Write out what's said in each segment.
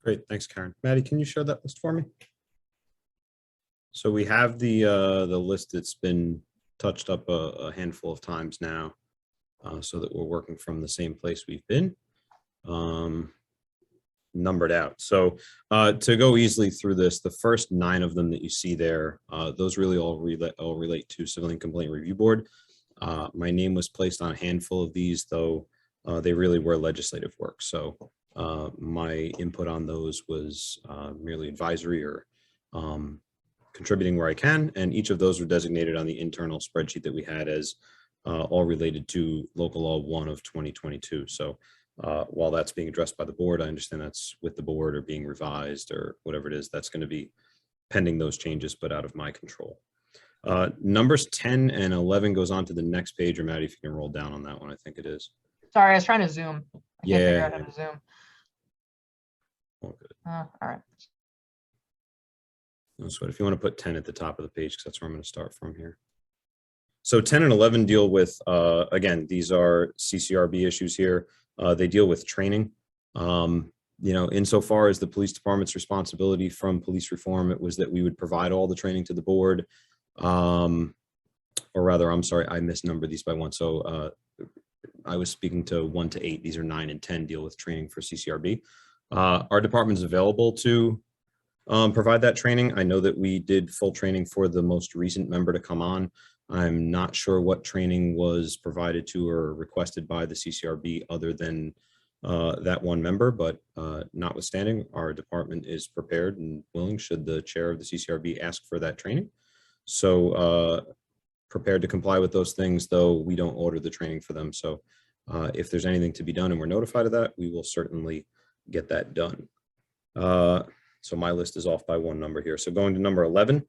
Great, thanks, Karen. Maddie, can you share that list for me? So we have the list that's been touched up a handful of times now, so that we're working from the same place we've been, numbered out. So to go easily through this, the first 9 of them that you see there, those really all relate to Civilian Complaint Review Board. My name was placed on a handful of these, though they really were legislative work. So my input on those was merely advisory or contributing where I can, and each of those were designated on the internal spreadsheet that we had as all related to Local Law 1 of 2022. So while that's being addressed by the board, I understand that's with the board or being revised or whatever it is, that's going to be pending those changes, but out of my control. Numbers 10 and 11 goes on to the next page, or Maddie, if you can roll down on that one, I think it is. Sorry, I was trying to zoom. I can't figure Yeah. out how to zoom. All good. All right. No sweat. If you want to put 10 at the top of the page, because that's where I'm going to start from here. So 10 and 11 deal with, again, these are CCRB issues here. They deal with training. Insofar as the police department's responsibility from police reform, it was that we would provide all the training to the board. Or rather, I'm sorry, I misnumbered these by 1. So I was speaking to 1 to 8. These are 9 and 10 deal with training for CCRB. Our department is available to provide that training. I know that we did full training for the most recent member to come on. I'm not sure what training was provided to or requested by the CCRB other than that one member, but notwithstanding, our department is prepared and willing should the chair of the CCRB ask for that training. So prepared to comply with those things, though we don't order the training for them. So if there's anything to be done and we're notified of that, we will certainly get that done. So my list is off by 1 number here. So going to number 11.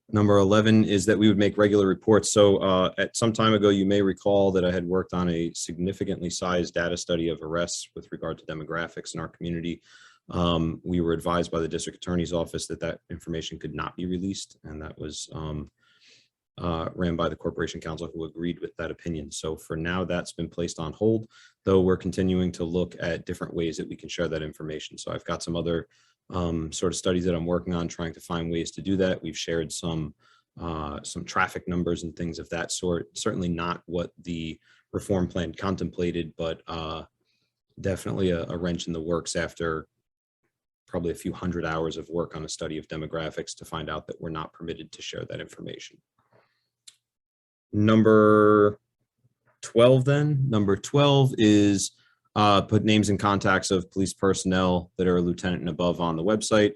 Number 11 is that we would make regular reports. So at some time ago, you may recall that I had worked on a significantly sized data study of arrests with regard to demographics in our community. We were advised by the district attorney's office that that information could not be released, and that was ran by the Corporation Counsel, who agreed with that opinion. So for now, that's been placed on hold, though we're continuing to look at different ways that we can share that information. So I've got some other sort of studies that I'm working on, trying to find ways to do that. We've shared some traffic numbers and things of that sort. Certainly not what the reform plan contemplated, but definitely a wrench in the works after probably a few hundred hours of work on a study of demographics to find out that we're not permitted to share that information. Number 12 then. Number 12 is put names and contacts of police personnel that are a lieutenant and above on the website.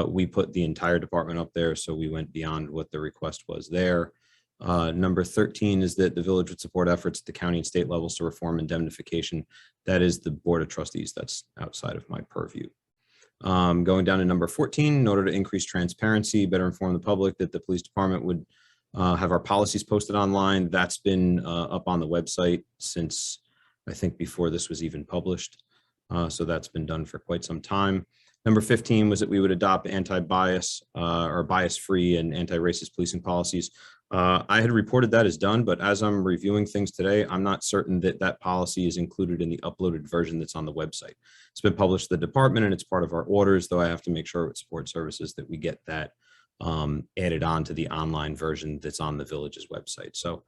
We put the entire department up there, so we went beyond what the request was there. Number 13 is that the village would support efforts at the county and state levels to reform indemnification. That is the Board of Trustees. That's outside of my purview. Going down to number 14, in order to increase transparency, better inform the public that the police department would have our policies posted online. That's been up on the website since I think before this was even published. So that's been done for quite some time. Number 15 was that we would adopt anti-bias or bias-free and anti-racist policing policies. I had reported that as done, but as I'm reviewing things today, I'm not certain that that policy is included in the uploaded version that's on the website. It's been published to the department and it's part of our orders, though I have to make sure with support services that we get that added on to the online version that's on the village's website. So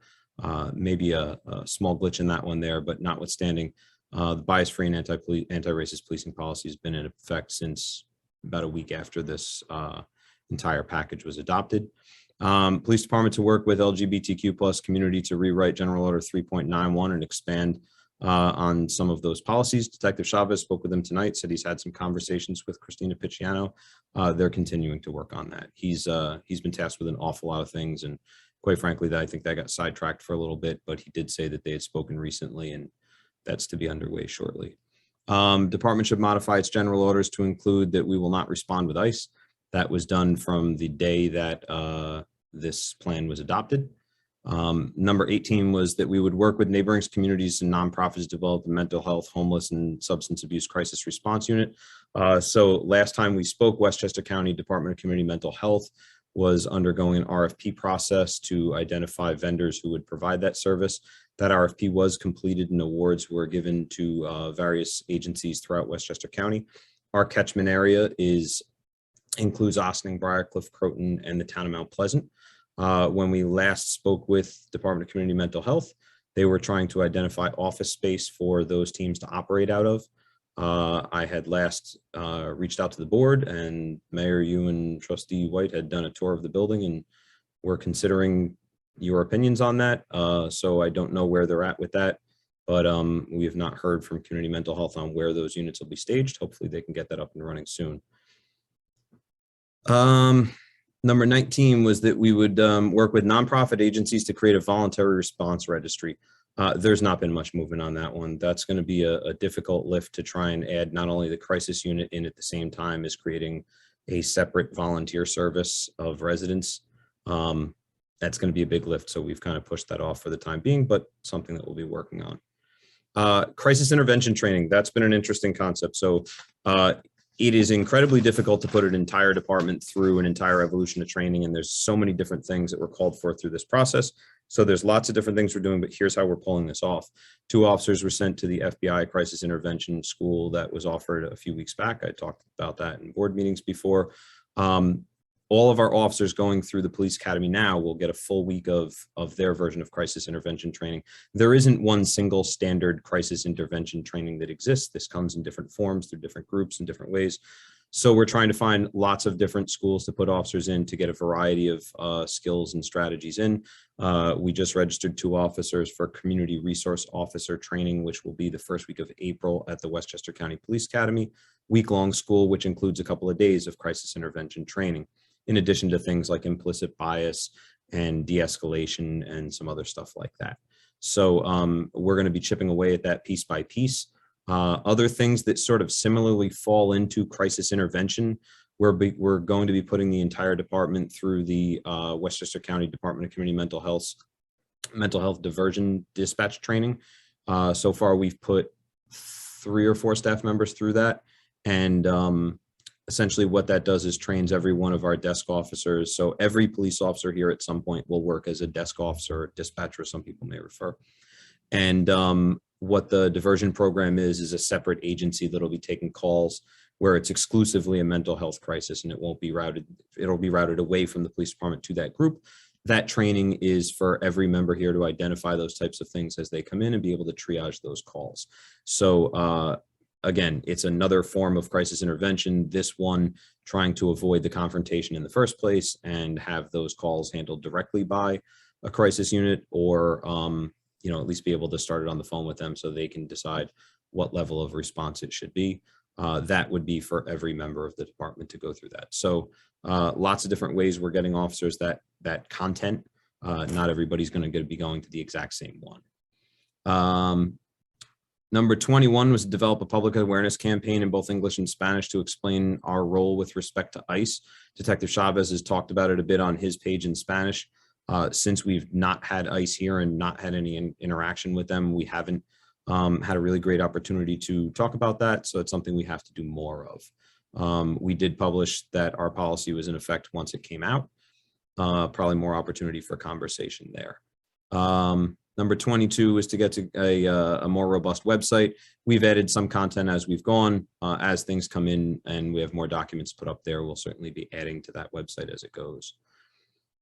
maybe a small glitch in that one there, but notwithstanding, the bias-free and anti-racist policing policy has been in effect since about a week after this entire package was adopted. Police department to work with LGBTQ plus community to rewrite General Order 3.91 and expand on some of those policies. Detective Chavez spoke with him tonight, said he's had some conversations with Christina Picciano. They're continuing to work on that. He's been tasked with an awful lot of things, and quite frankly, I think that got sidetracked for a little bit, but he did say that they had spoken recently, and that's to be underway shortly. Department should modify its general orders to include that we will not respond with ICE. That was done from the day that this plan was adopted. Number 18 was that we would work with neighboring communities and nonprofits to develop the mental health, homeless, and substance abuse crisis response unit. So last time we spoke, Westchester County Department of Community Mental Health was undergoing an RFP process to identify vendors who would provide that service. That RFP was completed and awards were given to various agencies throughout Westchester County. Our catchment area includes Ossining, Briarcliff, Croton, and the town of Mount Pleasant. When we last spoke with Department of Community Mental Health, they were trying to identify office space for those teams to operate out of. I had last reached out to the board, and Mayor, you and Trustee White had done a tour of the building, and we're considering your opinions on that. So I don't know where they're at with that, but we have not heard from Community Mental Health on where those units will be staged. Hopefully they can get that up and running soon. Number 19 was that we would work with nonprofit agencies to create a voluntary response registry. There's not been much movement on that one. That's going to be a difficult lift to try and add not only the crisis unit in at the same time as creating a separate volunteer service of residents. That's going to be a big lift. So we've kind of pushed that off for the time being, but something that we'll be working on. Crisis intervention training. That's been an interesting concept. So it is incredibly difficult to put an entire department through an entire evolution of training. And there's so many different things that were called for through this process. So there's lots of different things we're doing, but here's how we're pulling this off. 2 officers were sent to the FBI crisis intervention school that was offered a few weeks back. I talked about that in board meetings before. All of our officers going through the police academy now will get a full week of their version of crisis intervention training. There isn't one single standard crisis intervention training that exists. This comes in different forms through different groups in different ways. So we're trying to find lots of different schools to put officers in to get a variety of skills and strategies in. We just registered 2 officers for community resource officer training, which will be the first week of April at the Westchester County Police Academy, week-long school, which includes a couple of days of crisis intervention training, in addition to things like implicit bias and de-escalation and some other stuff like that. So we're going to be chipping away at that piece by piece. Other things that sort of similarly fall into crisis intervention, we're going to be putting the entire department through the Westchester County Department of Community Mental Health diversion dispatch training. So far, we've put 3 or 4 staff members through that. And essentially what that does is trains every one of our desk officers. So every police officer here at some point will work as a desk officer or dispatcher, some people may refer. And what the diversion program is a separate agency that'll be taking calls where it's exclusively a mental health crisis, and it'll be routed away from the police department to that group. That training is for every member here to identify those types of things as they come in and be able to triage those calls. So again, it's another form of crisis intervention, this one trying to avoid the confrontation in the first place and have those calls handled directly by a crisis unit, or at least be able to start it on the phone with them so they can decide what level of response it should be. That would be for every member of the department to go through that. So lots of different ways we're getting officers that content. Not everybody's going to be going to the exact same one. Number 21 was to develop a public awareness campaign in both English and Spanish to explain our role with respect to ICE. Detective Chavez has talked about it a bit on his page in Spanish. Since we've not had ICE here and not had any interaction with them, we haven't had a really great opportunity to talk about that. So it's something we have to do more of. We did publish that our policy was in effect once it came out. Probably more opportunity for conversation there. Number 22 is to get to a more robust website. We've added some content as we've gone. As things come in and we have more documents put up there, we'll certainly be adding to that website as it goes.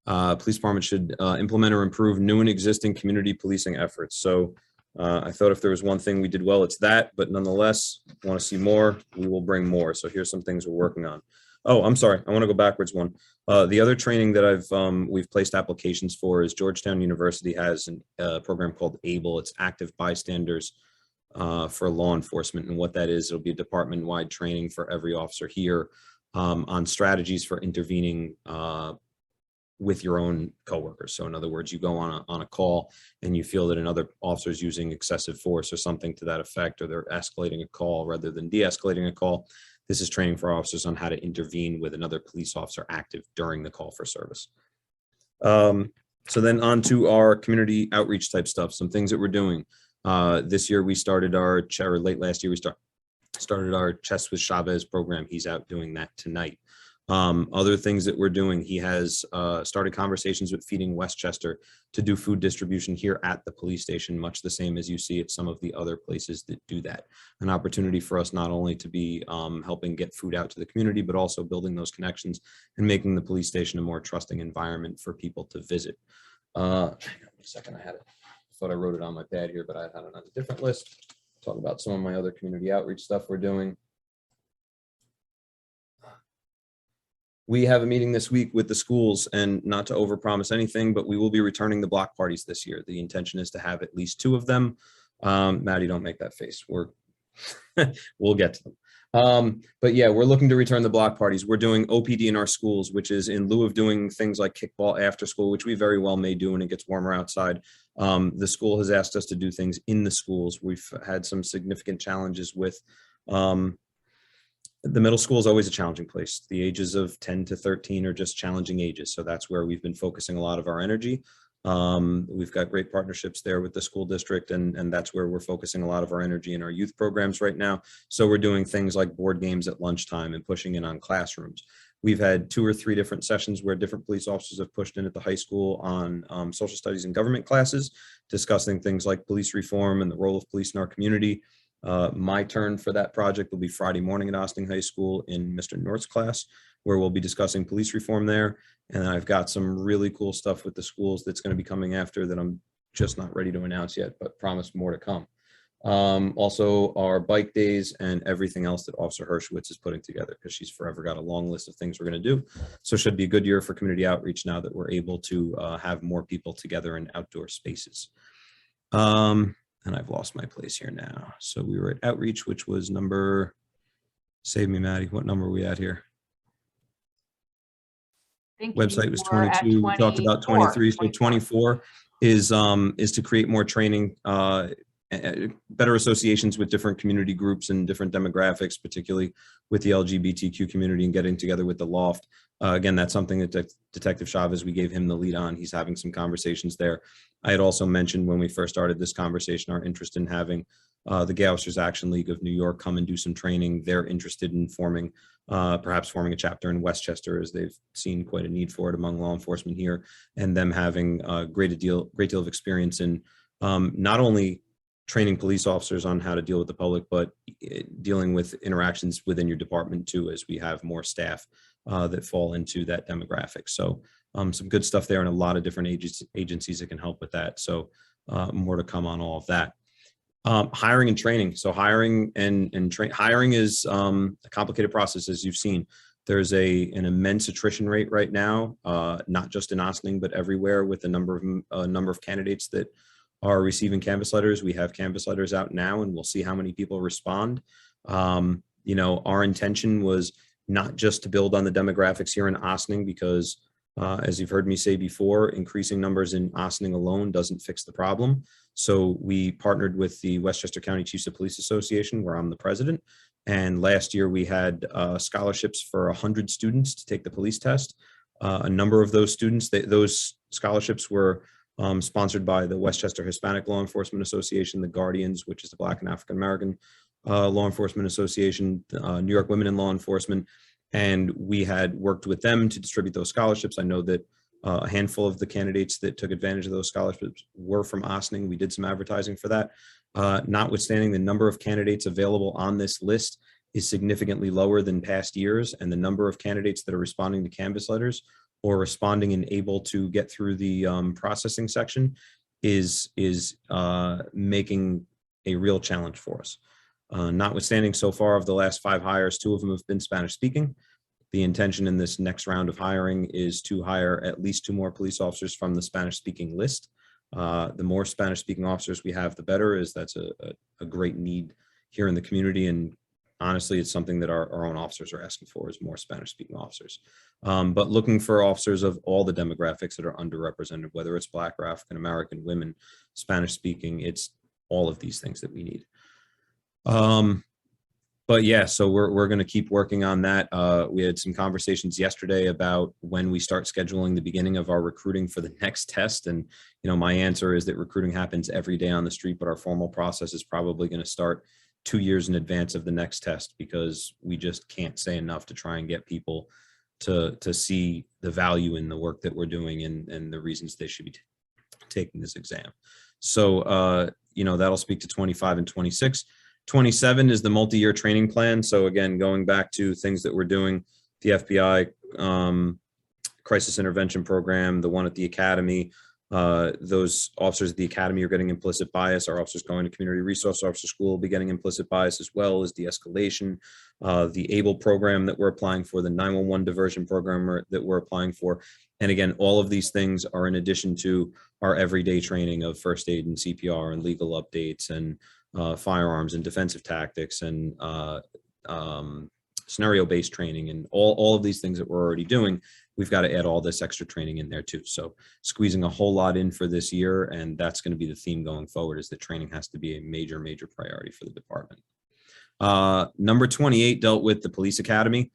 Police department should implement or improve new and existing community policing efforts. So I thought if there was one thing we did well, it's that, but nonetheless, want to see more, we will bring more. So here's some things we're working on. Oh, I'm sorry. I want to go backwards one. The other training that we've placed applications for is Georgetown University has a program called ABLE. It's Active Bystanders for Law Enforcement. And what that is, it'll be a department-wide training for every officer here on strategies for intervening with your own coworkers. So in other words, you go on a call and you feel that another officer is using excessive force or something to that effect, or they're escalating a call rather than de-escalating a call. This is training for officers on how to intervene with another police officer active during the call for service. So then on to our community outreach type stuff, some things that we're doing. This year we started late last year, we started our Chess with Chavez program. He's out doing that tonight. Other things that we're doing, he has started conversations with Feeding Westchester to do food distribution here at the police station, much the same as you see at some of the other places that do that. An opportunity for us not only to be helping get food out to the community, but also building those connections and making the police station a more trusting environment for people to visit. Hang on a second, I thought I wrote it on my pad here, but I had it on a different list. Talk about some of my other community outreach stuff we're doing. We have a meeting this week with the schools, and not to overpromise anything, but we will be returning the block parties this year. The intention is to have at least 2 of them. Maddie, don't make that face. We'll get to them. But yeah, we're looking to return the block parties. We're doing OPD in our schools, which is in lieu of doing things like kickball after school, which we very well may do when it gets warmer outside. The school has asked us to do things in the schools. We've had some significant challenges with the middle school is always a challenging place. The ages of 10 to 13 are just challenging ages. So that's where we've been focusing a lot of our energy. We've got great partnerships there with the school district, and that's where we're focusing a lot of our energy in our youth programs right now. So we're doing things like board games at lunchtime and pushing in on classrooms. We've had 2 or 3 different sessions where different police officers have pushed in at the high school on social studies and government classes, discussing things like police reform and the role of police in our community. My turn for that project will be Friday morning at Austin High School in Mr. North's class, where we'll be discussing police reform there. And then I've got some really cool stuff with the schools that's going to be coming after that I'm just not ready to announce yet, but promise more to come. Also our bike days and everything else that Officer Hershowitz is putting together, because she's forever got a long list of things we're going to do. So it should be a good year for community outreach now that we're able to have more people together in outdoor spaces. And I've lost my place here now. So we were at outreach, which was number, save me, Maddie, what number are we at here? Website was 22, we talked about 23, so 24 is to create more training, better associations with different community groups and different demographics, particularly with the LGBTQ community, and getting together with the loft. Again, that's something that Detective Chavez, we gave him the lead on. He's having some conversations there. I had also mentioned when we first started this conversation, our interest in having the Gay Officers Action League of New York come and do some training. They're interested in forming, perhaps forming a chapter in Westchester, as they've seen quite a need for it among law enforcement here, and them having a great deal of experience in not only training police officers on how to deal with the public, but dealing with interactions within your department too, as we have more staff that fall into that demographic. So some good stuff there, and a lot of different agencies that can help with that. So more to come on all of that. Hiring and training. So hiring hiring is a complicated process, as you've seen. There's an immense attrition rate right now, not just in Ossining, but everywhere, with a number of candidates that are receiving canvas letters. We have canvas letters out now, and we'll see how many people respond. You know, our intention was not just to build on the demographics here in Ossining, because as you've heard me say before, increasing numbers in Ossining alone doesn't fix the problem. So we partnered with the Westchester County Chiefs of Police Association, where I'm the president. And last year we had scholarships for 100 students to take the police test. A number of those students, those scholarships were sponsored by the Westchester Hispanic Law Enforcement Association, the Guardians, which is the Black and African American Law Enforcement Association, New York Women in Law Enforcement, and we had worked with them to distribute those scholarships. I know that a handful of the candidates that took advantage of those scholarships were from Ossining. We did some advertising for that. Notwithstanding, the number of candidates available on this list is significantly lower than past years, and the number of candidates that are responding to canvas letters or responding and able to get through the processing section is making a real challenge for us. Notwithstanding, so far of the last 5 hires, 2 of them have been Spanish speaking. The intention in this next round of hiring is to hire at least 2 more police officers from the Spanish speaking list. The more Spanish speaking officers we have, the better, as that's a great need here in the community. And honestly, it's something that our own officers are asking for, is more Spanish speaking officers. But looking for officers of all the demographics that are underrepresented, whether it's Black or African American, women, Spanish speaking, it's all of these things that we need. But yeah, so we're going to keep working on that. We had some conversations yesterday about when we start scheduling the beginning of our recruiting for the next test. And, you know, my answer is that recruiting happens every day on the street, but our formal process is probably going to start 2 years in advance of the next test, because we just can't say enough to try and get people to see the value in the work that we're doing and the reasons they should be taking this exam. So, that'll speak to 25 and 26. 27 is the multi-year training plan. So again, going back to things that we're doing, the FBI crisis intervention program, the one at the academy, those officers at the academy are getting implicit bias. Our officers going to community resource officer school will be getting implicit bias, as well as de-escalation, the ABLE program that we're applying for, the 911 diversion program that we're applying for. And again, all of these things are in addition to our everyday training of first aid and CPR and legal updates and firearms and defensive tactics and scenario-based training and all of these things that we're already doing. We've got to add all this extra training in there too. So squeezing a whole lot in for this year, and that's going to be the theme going forward, is that training has to be a major, major priority for the department. Number 28 dealt with the police academy.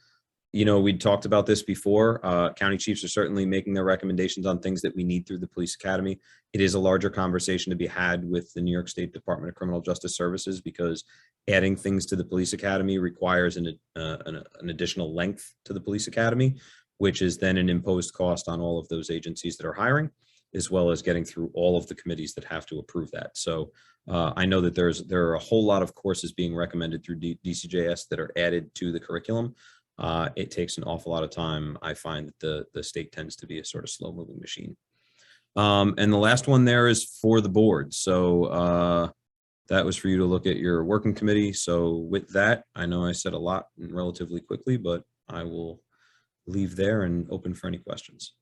We'd talked about this before. County chiefs are certainly making their recommendations on things that we need through the police academy. It is a larger conversation to be had with the New York State Department of Criminal Justice Services, because adding things to the police academy requires an additional length to the police academy, which is then an imposed cost on all of those agencies that are hiring, as well as getting through all of the committees that have to approve that. So I know that there are a whole lot of courses being recommended through DCJS that are added to the curriculum. It takes an awful lot of time. I find that the state tends to be a sort of slow moving machine. And the last one there is for the board. So that was for you to look at your working committee. So with that, I know I said a lot relatively quickly, but I will leave there and open for any questions.